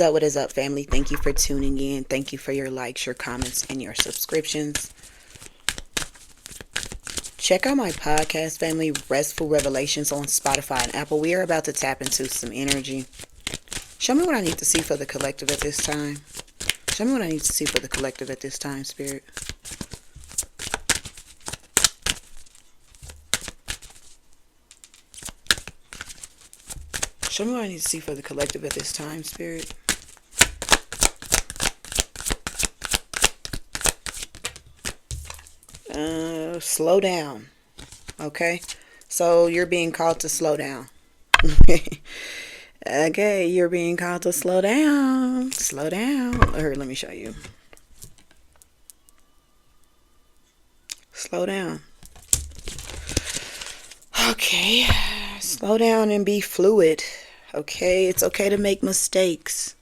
So what is up, family? Thank you for tuning in. Thank you for your likes, your comments, and your subscriptions. Check out my podcast, family, Restful Revelations on Spotify and Apple. We are about to tap into some energy. Show me what I need to see for the collective at this time. Show me what I need to see for the collective at this time, Spirit. Show me what I need to see for the collective at this time, Spirit. Slow down. Okay? So you're being called to slow down. Okay, you're being called to slow down. Slow down. Here, let me show you. Slow down. Okay. Slow down and be fluid. Okay? It's okay to make mistakes.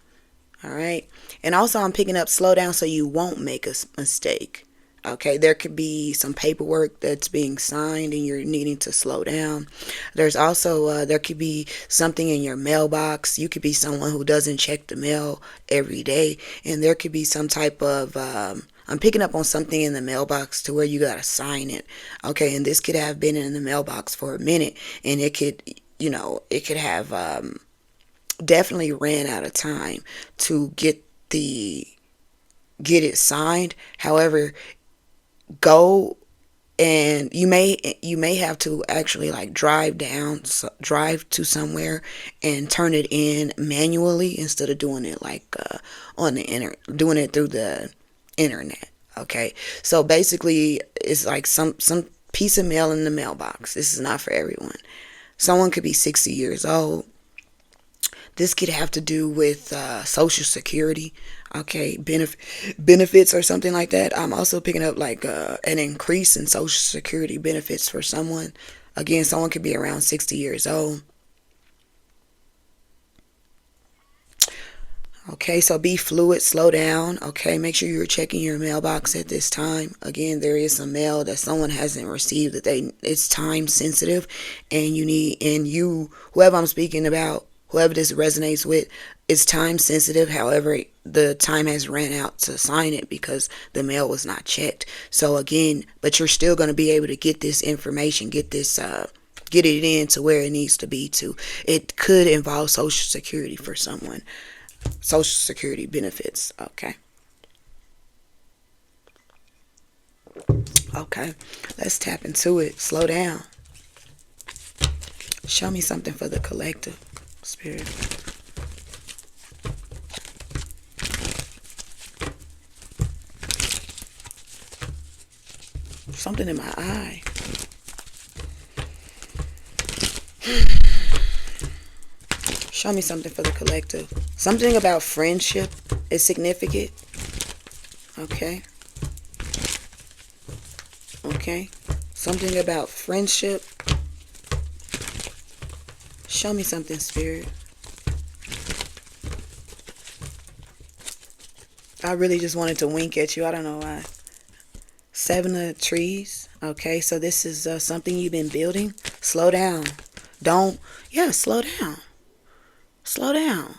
Alright? And also I'm picking up slow down so you won't make a mistake. Okay, there could be some paperwork that's being signed and you're needing to slow down. There's also, there could be something in your mailbox. You could be someone who doesn't check the mail every day. And there could be some type of, I'm picking up on something in the mailbox to where you got to sign it. Okay, and this could have been in the mailbox for a minute. And it could, it could have definitely ran out of time to get it signed. However, go and you may have to actually like drive to somewhere and turn it in manually instead of doing it like doing it through the internet. Okay, so basically it's like some piece of mail in the mailbox. This is not for everyone. Someone could be 60 years old. This could have to do with Social Security, okay, benefits or something like that. I'm also picking up like an increase in Social Security benefits for someone. Again, someone could be around 60 years old. Okay, so be fluid, slow down. Okay, make sure you're checking your mailbox at this time. Again, there is some mail that someone hasn't received it's time sensitive, and whoever I'm speaking about, whoever this resonates with, it's time sensitive. However, the time has ran out to sign it because the mail was not checked. So again, but you're still going to be able to get this information, get it in to where it needs to be to. It could involve Social Security for someone. Social Security benefits. Okay. Okay. Let's tap into it. Slow down. Show me something for the collective, Spirit. Something in my eye. Show me something for the collective. Something about friendship is significant. Okay. Okay. Something about friendship. Show me something, Spirit. I really just wanted to wink at you. I don't know why. 7 of trees. Okay, so this is something you've been building. Slow down. Slow down. Slow down.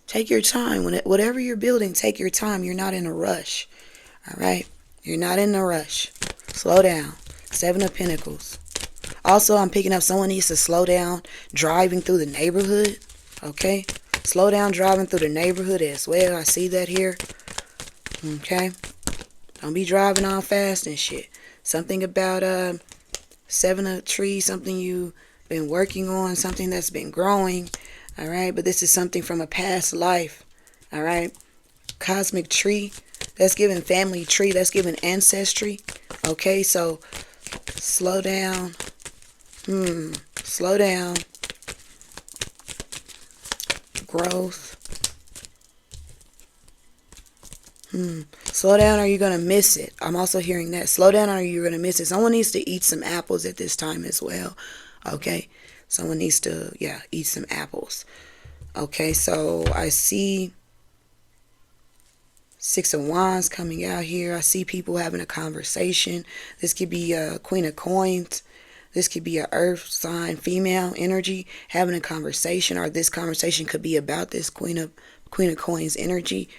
Take your time. Whatever you're building, take your time. You're not in a rush. All right? You're not in a rush. Slow down. 7 of Pentacles. Also, I'm picking up someone needs to slow down driving through the neighborhood. Okay? Slow down driving through the neighborhood as well. I see that here. Okay? Don't be driving all fast and shit. Something about 7 of trees, something you've been working on, something that's been growing. All right? But this is something from a past life. All right? Cosmic tree. That's giving family tree. That's giving ancestry. Okay? So, slow down. Slow down. Growth. Slow down or you're going to miss it. I'm also hearing that. Slow down or you're going to miss it. Someone needs to eat some apples at this time as well. Okay. Someone needs to, eat some apples. Okay. So I see 6 of Wands coming out here. I see people having a conversation. This could be a Queen of Coins. This could be an earth sign, female energy having a conversation, or this conversation could be about this Queen Queen of Coins energy.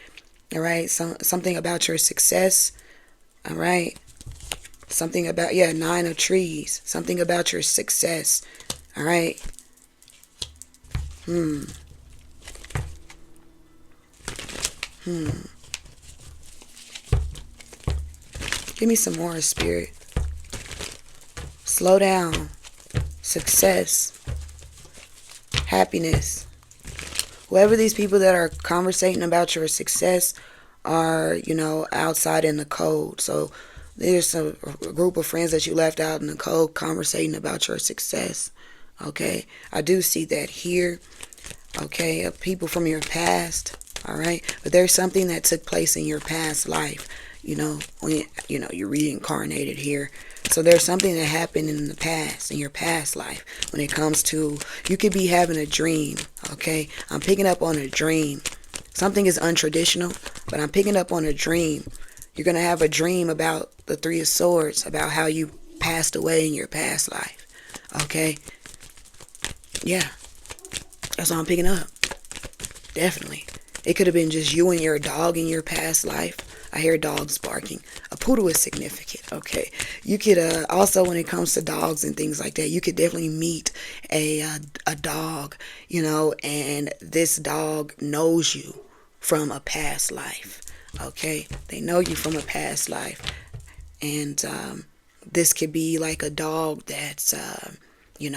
All right. Something about your success. All right. Something about, yeah, Nine of Trees. Something about your success. All right. Give me some more, Spirit. Slow down. Success. Happiness. Whoever these people that are conversating about your success are, outside in the cold. So there's a group of friends that you left out in the cold conversating about your success. Okay. I do see that here. Okay. People from your past. All right. But there's something that took place in your past life. When you're reincarnated here. So there's something that happened in the past, in your past life, when it comes to, you could be having a dream, okay? I'm picking up on a dream. Something is untraditional, but I'm picking up on a dream. You're going to have a dream about the Three of Swords, about how you passed away in your past life, okay? Yeah, that's what I'm picking up. Definitely. It could have been just you and your dog in your past life. I hear dogs barking. A poodle is significant, okay? You could also, when it comes to dogs and things like that, you could definitely meet a dog, and this dog knows you from a past life, okay? They know you from a past life. And this could be like a dog that's,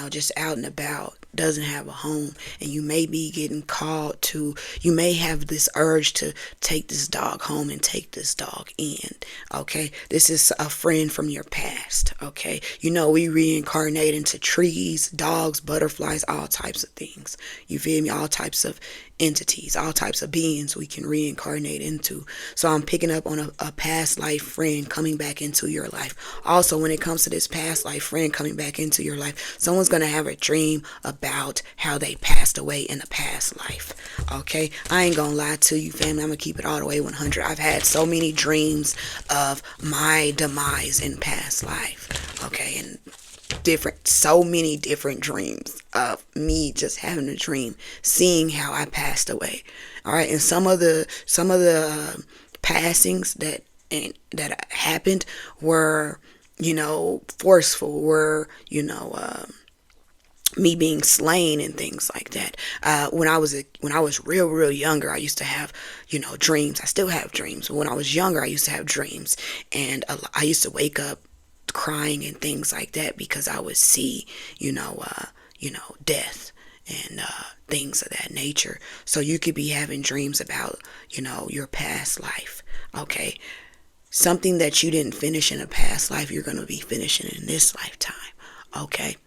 just out and about, doesn't have a home, and you may be getting called to, you may have this urge to take this dog home and take this dog in, okay? This is a friend from your past, okay? We reincarnate into trees, dogs, butterflies, all types of things. You feel me? All types of entities, all types of beings we can reincarnate into. So I'm picking up on a past life friend coming back into your life. Also, when it comes to this past life friend coming back into your life, someone's going to have a dream about how they passed away in a past life. Okay, I ain't gonna lie to you, family. I'm gonna keep it all the way 100. I've had so many dreams of my demise in past life. Okay, and so many different dreams of me just having a dream, seeing how I passed away. All right, and some of the passings that happened were, forceful, were, me being slain and things like that. When I was real younger, I used to have, dreams. I still have dreams. But when I was younger, I used to have dreams, and I used to wake up crying and things like that because I would see, death and things of that nature. So you could be having dreams about, your past life. Okay, something that you didn't finish in a past life, you're going to be finishing in this lifetime. Okay.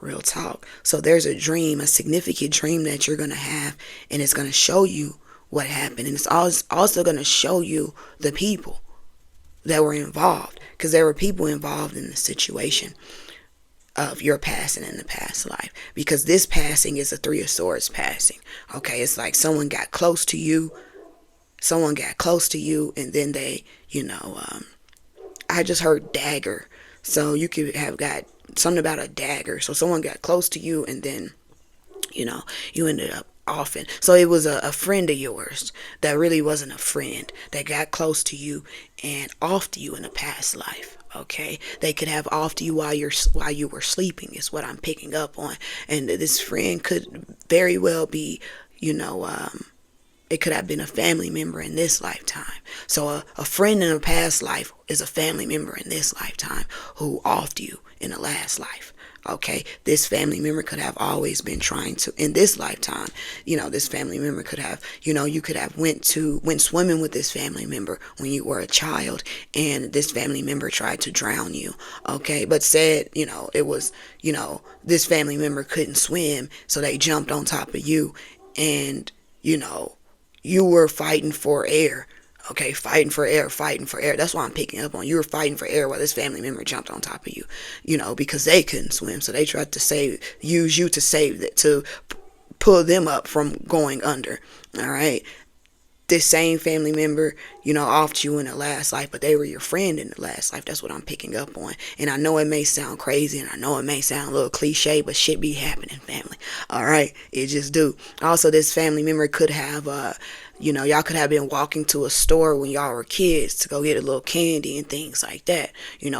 Real talk. So there's a dream, a significant dream that you're going to have, and it's going to show you what happened. And it's also going to show you the people that were involved, because there were people involved in the situation of your passing in the past life. Because this passing is a Three of Swords passing. Okay, it's like someone got close to you, and then they, I just heard dagger. So you could have got something about a dagger. So someone got close to you, and then, you ended up offing. So it was a friend of yours that really wasn't a friend, that got close to you and offed you in a past life. Okay, they could have offed you while you were sleeping, is what I'm picking up on. And this friend could very well be, it could have been a family member in this lifetime. So a friend in a past life is a family member in this lifetime who offed you in the last life. Okay, this family member could have always been trying to, in this lifetime, this family member could have, you could have went swimming with this family member when you were a child, and this family member tried to drown you. Okay, but said, it was, this family member couldn't swim, so they jumped on top of you, and, you were fighting for air. Okay, fighting for air. That's why I'm picking up on. You were fighting for air while this family member jumped on top of you, because they couldn't swim. So they tried to use you to pull them up from going under. All right. this same family member, offed you in the last life, but they were your friend in the last life. That's what I'm picking up on. And I know it may sound crazy, and I know it may sound a little cliche, but shit be happening, family. All right, it just do. Also, this family member could have, y'all could have been walking to a store when y'all were kids to go get a little candy and things like that.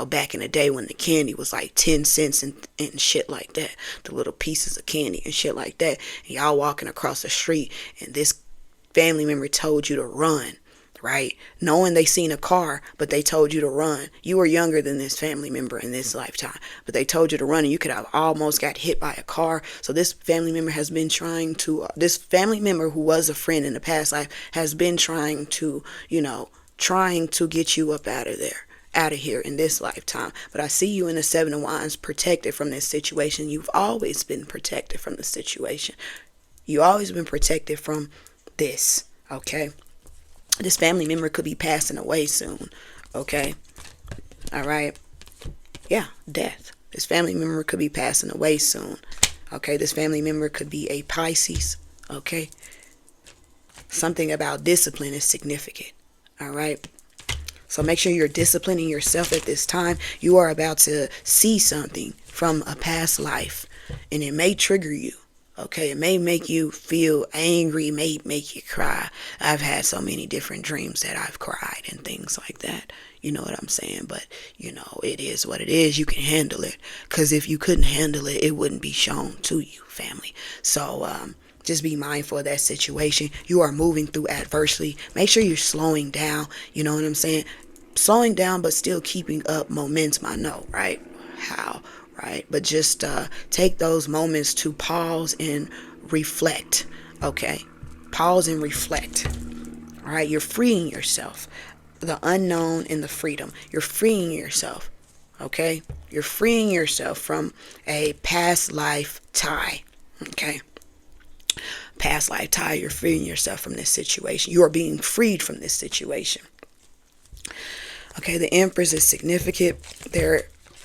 Back in the day when the candy was like 10 cents and shit like that. The little pieces of candy and shit like that. And y'all walking across the street, and this family member told you to run, right? Knowing they seen a car, but they told you to run. You were younger than this family member in this lifetime, but they told you to run, and you could have almost got hit by a car. So this family member has been trying to, this family member who was a friend in the past life has been trying to, trying to get you up out of there, out of here in this lifetime. But I see you in the Seven of Wands, protected from this situation. You've always been protected from the situation. You always been protected from this, okay? This family member could be passing away soon, okay? All right? Yeah, death. This family member could be passing away soon, okay? This family member could be a Pisces, okay? Something about discipline is significant, all right? So make sure you're disciplining yourself at this time. You are about to see something from a past life, and it may trigger you. Okay, it may make you feel angry, may make you cry. I've had so many different dreams that I've cried and things like that. You know what I'm saying? But, it is what it is. You can handle it. Because if you couldn't handle it, it wouldn't be shown to you, family. So, just be mindful of that situation. You are moving through adversity. Make sure you're slowing down. You know what I'm saying? Slowing down, but still keeping up momentum. I know, right? How? Right, but just take those moments to pause and reflect. Okay, pause and reflect. All right, you're freeing yourself. The unknown and the freedom. You're freeing yourself. Okay, you're freeing yourself from a past life tie. Okay, past life tie. You're freeing yourself from this situation. You are being freed from this situation. Okay, the Empress is significant.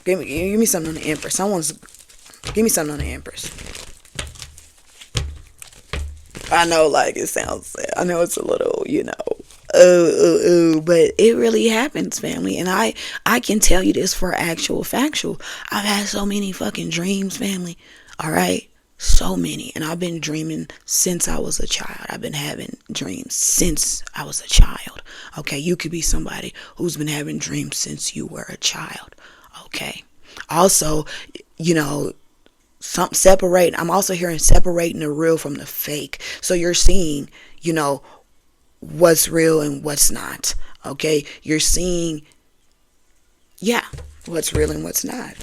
Give me something on the Empress. Give me something on the Empress. I know, like, it sounds sad. I know it's a little, but it really happens, family. And I can tell you this for actual factual. I've had so many fucking dreams, family. All right? So many. And I've been dreaming since I was a child. I've been having dreams since I was a child. Okay? You could be somebody who's been having dreams since you were a child. Okay. Also, I'm also hearing separating the real from the fake. So you're seeing, what's real and what's not. Okay. You're seeing, what's real and what's not.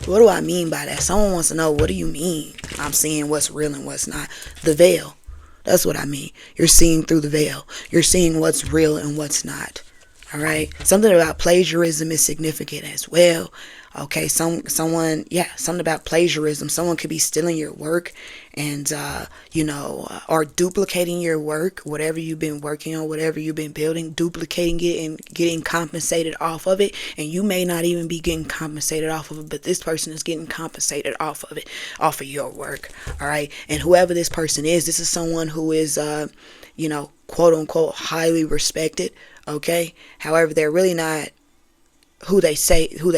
What do I mean by that? Someone wants to know, what do you mean? I'm seeing what's real and what's not. The veil. That's what I mean. You're seeing through the veil. You're seeing what's real and what's not. All right. Something about plagiarism is significant as well. Okay. Something about plagiarism. Someone could be stealing your work and, or duplicating your work, whatever you've been working on, whatever you've been building, duplicating it and getting compensated off of it. And you may not even be getting compensated off of it, but this person is getting compensated off of it, off of your work. All right. And whoever this person is, this is someone who is, quote unquote, highly respected. Okay. However, they're really not who they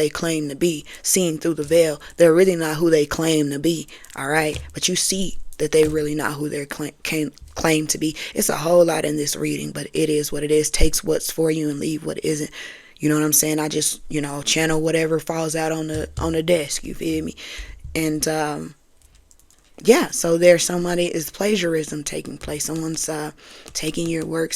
claim to be. Seeing through the veil, they're really not who they claim to be. All right. But you see that they're really not who they claim to be. It's a whole lot in this reading, but it is what it is. Takes what's for you and leave what isn't. You know what I'm saying? I just, channel whatever falls out on the desk. You feel me? And, so there's somebody, is plagiarism taking place. Someone's taking your work,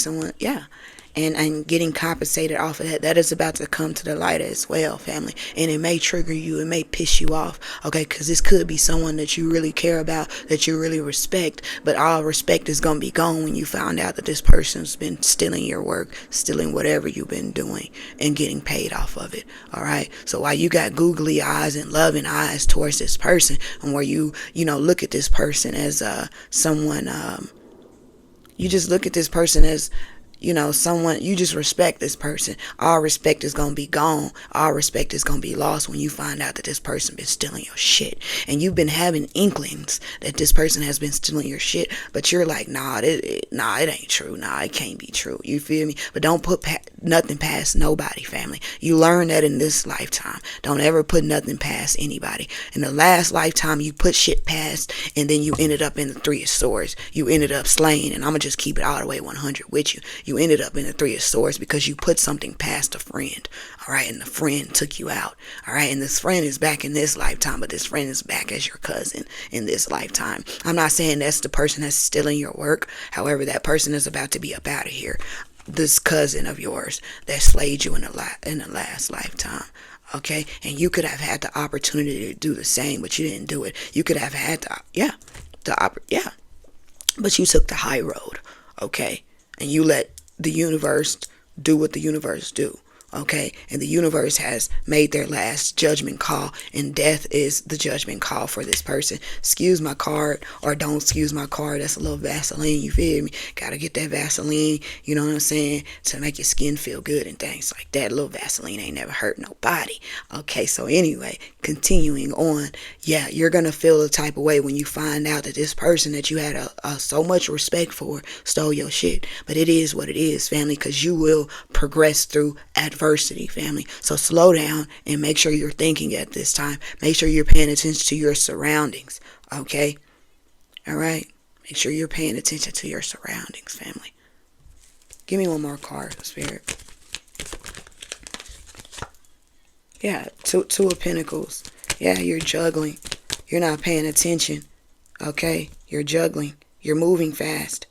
and getting compensated off of that. That is about to come to the light as well, family. And it may trigger you. It may piss you off. Okay, because this could be someone that you really care about, that you really respect. But all respect is going to be gone when you find out that this person's been stealing your work, stealing whatever you've been doing, and getting paid off of it. All right. So while you got googly eyes and loving eyes towards this person, and where you look at this person as someone, you just look at this person as, someone, you just respect this person. All respect is going to be gone. All respect is going to be lost when you find out that this person been stealing your shit. And you've been having inklings that this person has been stealing your shit, but you're like, nah, it ain't true. Nah, it can't be true. You feel me? But don't put nothing past nobody, family. You learn that in this lifetime. Don't ever put nothing past anybody. In the last lifetime, you put shit past, and then you ended up in the Three of Swords. You ended up slaying, and I'm going to just keep it all the way 100 with you. You ended up in the Three of Swords because you put something past a friend, all right, and the friend took you out, all right, and this friend is back in this lifetime, but this friend is back as your cousin in this lifetime. I'm not saying that's the person that's stealing your work. However, that person is about to be up out of here. This cousin of yours that slayed you in the last lifetime. Okay, and you could have had the opportunity to do the same, but you didn't do it. You could have had but you took the high road. Okay, and you let the universe do what the universe do. Okay, and the universe has made their last judgment call, and death is the judgment call for this person. Excuse my card, or don't excuse my card. That's a little Vaseline, you feel me? Gotta get that Vaseline, you know what I'm saying, to make your skin feel good and things like that. A little Vaseline ain't never hurt nobody. Okay, so anyway, continuing on, yeah, you're gonna feel a type of way when you find out that this person that you had so much respect for stole your shit. But it is what it is, family, because you will progress through adversity, family. So slow down and make sure you're thinking at this time. Make sure you're paying attention to your surroundings. Okay? All right? Make sure you're paying attention to your surroundings, family. Give me one more card, Spirit. Yeah, two of Pentacles. Yeah, you're juggling. You're not paying attention. Okay? You're juggling. You're moving fast.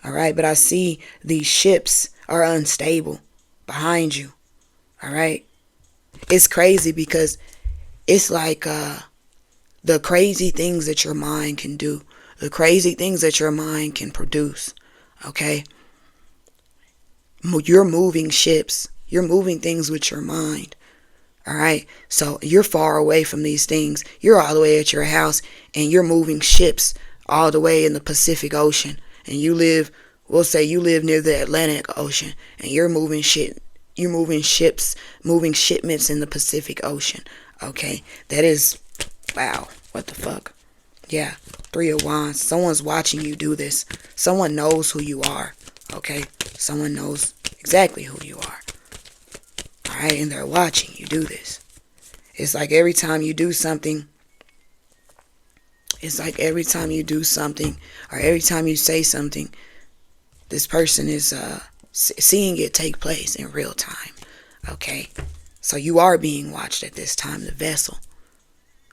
All right? But I see these ships are unstable behind you. All right, it's crazy because it's like the crazy things that your mind can do, the crazy things that your mind can produce. Okay, you're moving ships, you're moving things with your mind. All right, so you're far away from these things. You're all the way at your house, and you're moving ships all the way in the Pacific Ocean, and we'll say you live near the Atlantic Ocean, and you're moving shit. You're moving ships, moving shipments in the Pacific Ocean. Okay, that is, wow, what the fuck? Yeah, Three of Wands. Someone's watching you do this. Someone knows who you are. Okay, someone knows exactly who you are. All right, and they're watching you do this. It's like every time you do something, or every time you say something, this person is seeing it take place in real time. Okay, so you are being watched at this time, the vessel.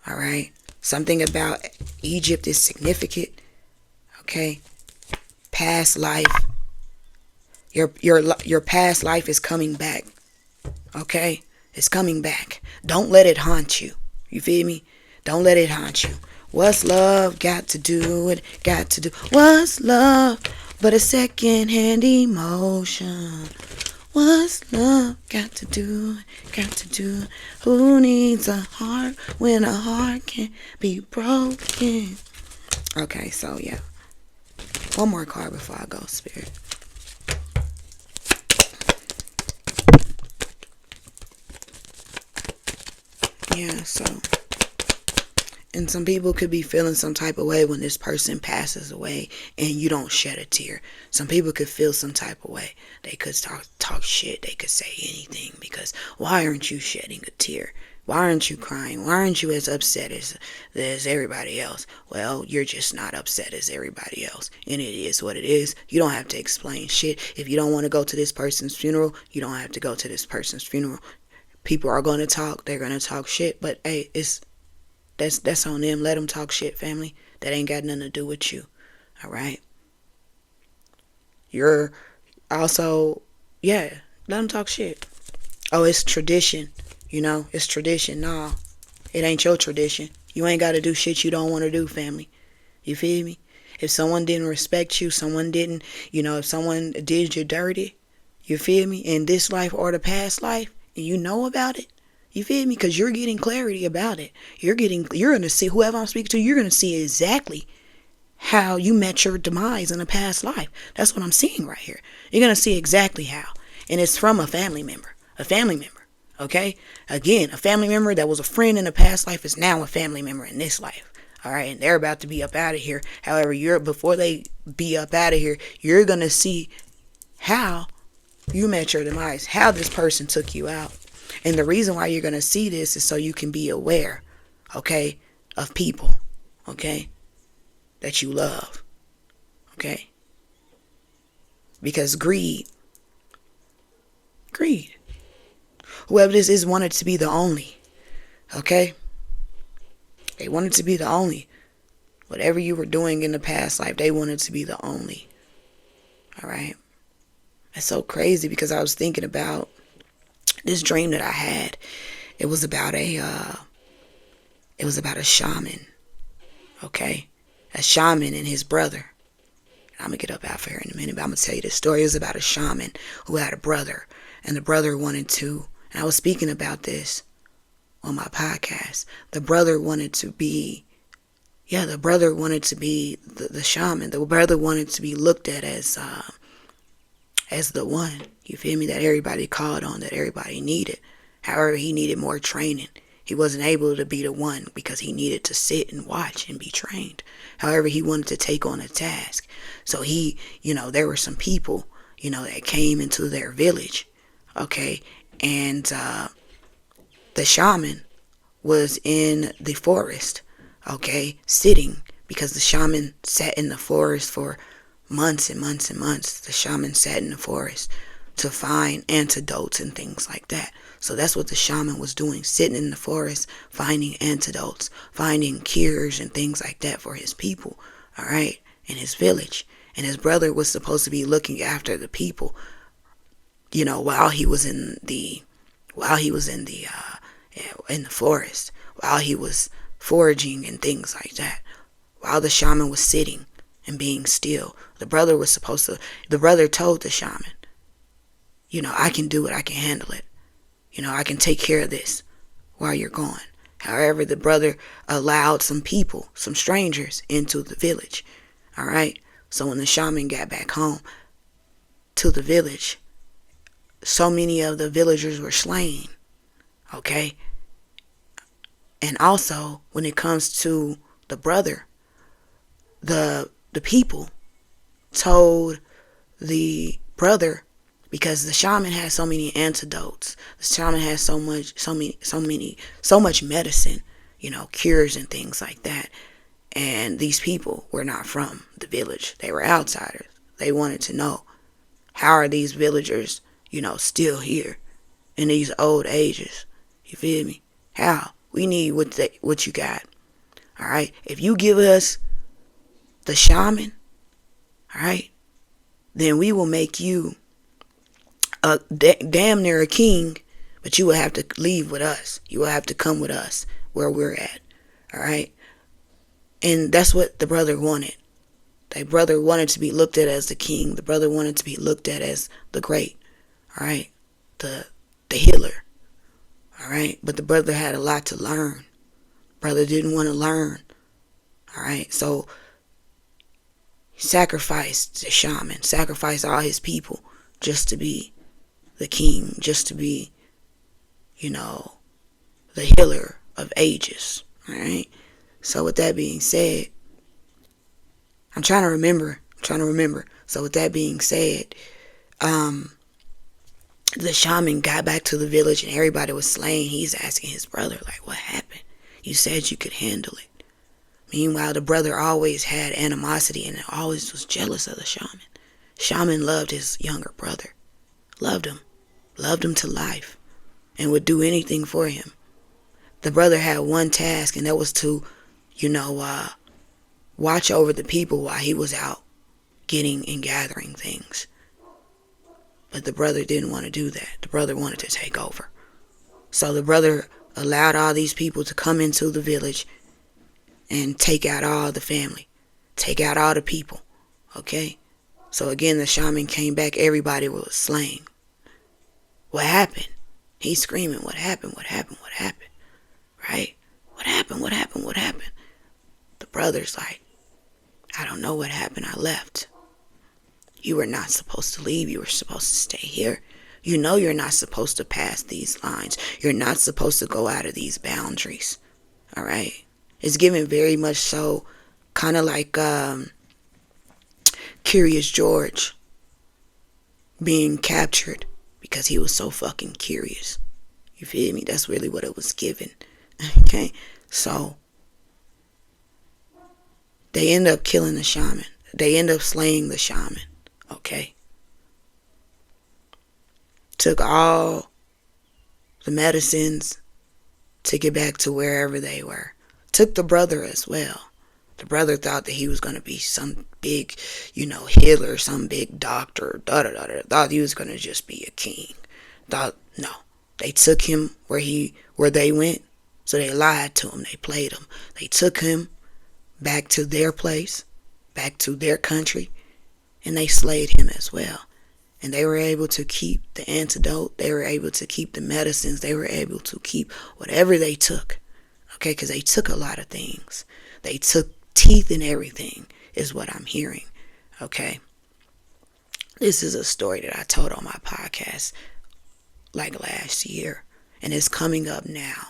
All right, something about Egypt is significant. Okay, past life, your past life is coming back. Okay, it's coming back. Don't let it haunt you. You feel me? Don't let it haunt you. What's love got to do with it? Got to do. What's love but a second-hand emotion? What's love got to do? Got to do. Who needs a heart when a heart can be broken? Okay, so yeah. One more card before I go, Spirit. Yeah, so. And some people could be feeling some type of way when this person passes away and you don't shed a tear. Some people could feel some type of way. They could talk shit. They could say anything because why aren't you shedding a tear? Why aren't you crying? Why aren't you as upset as everybody else? Well, you're just not upset as everybody else. And it is what it is. You don't have to explain shit. If you don't want to go to this person's funeral, you don't have to go to this person's funeral. People are going to talk. They're going to talk shit. But hey, that's on them. Let them talk shit, family. That ain't got nothing to do with you. All right. You're also, yeah, let them talk shit. Oh, it's tradition. It's tradition. Nah, it ain't your tradition. You ain't got to do shit you don't want to do, family. You feel me? If someone didn't respect you, someone didn't, if someone did you dirty, you feel me, in this life or the past life, and you know about it, you feel me? Because you're getting clarity about it. You're going to see, whoever I'm speaking to, you're going to see exactly how you met your demise in a past life. That's what I'm seeing right here. You're going to see exactly how. And it's from a family member. A family member. Okay? Again, a family member that was a friend in a past life is now a family member in this life. All right? And they're about to be up out of here. However, before they be up out of here, you're going to see how you met your demise. How this person took you out. And the reason why you're going to see this is so you can be aware, okay, of people, okay, that you love, okay? Because greed, whoever this is wanted to be the only, okay? They wanted to be the only. Whatever you were doing in the past life, they wanted to be the only, all right? It's so crazy because I was thinking about this dream that I had. It was about a shaman, okay? A shaman and his brother. I'm going to get up out of here in a minute, but I'm going to tell you this story. It was about a shaman who had a brother, and the brother wanted to, and I was speaking about this on my podcast. The brother wanted to be, the shaman. The brother wanted to be looked at as the one, you feel me, that everybody called on, that everybody needed. However, he needed more training. He wasn't able to be the one because he needed to sit and watch and be trained. However, he wanted to take on a task. So he, there were some people, that came into their village, okay, and the shaman was in the forest, okay, sitting, because the shaman sat in the forest for months and months and months. The shaman sat in the forest to find antidotes and things like that. So that's what the shaman was doing, sitting in the forest, finding antidotes, finding cures and things like that for his people, all right, in his village. And his brother was supposed to be looking after the people, while he was in the forest, while he was foraging and things like that, while the shaman was sitting and being still. The brother told the shaman, I can do it, I can handle it. I can take care of this while you're gone. However, the brother allowed some people, some strangers, into the village. All right? So when the shaman got back home to the village, so many of the villagers were slain. Okay? And also, when it comes to the brother, the people told the brother, because the shaman had so many antidotes, the shaman had so much medicine, cures and things like that. And these people were not from the village. They were outsiders. They wanted to know, how are these villagers, still here in these old ages? You feel me? How? We need what you got. All right? If you give us the shaman, all right, then we will make you damn near a king, but you will have to leave with us. You will have to come with us where we're at. All right? And that's what the brother wanted. The brother wanted to be looked at as the king. The brother wanted to be looked at as the great. All right? The healer. All right? But the brother had a lot to learn. Brother didn't want to learn. All right? So he sacrificed the shaman, sacrificed all his people just to be the king, just to be, the healer of ages. All right? So with that being said, I'm trying to remember. So with that being said, the shaman got back to the village and everybody was slain. He's asking his brother, like, what happened? You said you could handle it. Meanwhile, the brother always had animosity and always was jealous of the shaman. Shaman loved his younger brother. Loved him to life, and would do anything for him. The brother had one task, and that was to, watch over the people while he was out getting and gathering things. But the brother didn't want to do that. The brother wanted to take over. So the brother allowed all these people to come into the village and take out all the family, take out all the people. Okay? So again, the shaman came back. Everybody was slain. What happened? He's screaming, what happened? What happened? What happened? Right? What happened? What happened? What happened? The brother's like, I don't know what happened. I left. You were not supposed to leave. You were supposed to stay here. You know you're not supposed to pass these lines. You're not supposed to go out of these boundaries. All right? It's given very much so, kind of like Curious George being captured because he was so fucking curious. You feel me? That's really what it was given. Okay? So, they end up killing the shaman. They end up slaying the shaman. Okay? Took all the medicines to get back to wherever they were. Took the brother as well. The brother thought that he was going to be some big, healer, some big doctor, thought he was going to just be a king. Thought, no. They took him where they went, so they lied to him. They played him. They took him back to their place, back to their country, and they slayed him as well. And they were able to keep the antidote. They were able to keep the medicines. They were able to keep whatever they took. Okay, because they took a lot of things. They took teeth and everything, is what I'm hearing. Okay. This is a story that I told on my podcast like last year. And it's coming up now.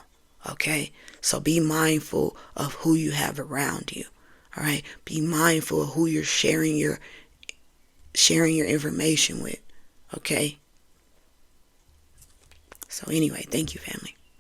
Okay. So be mindful of who you have around you. All right. Be mindful of who you're sharing your information with. Okay. So anyway, thank you, family.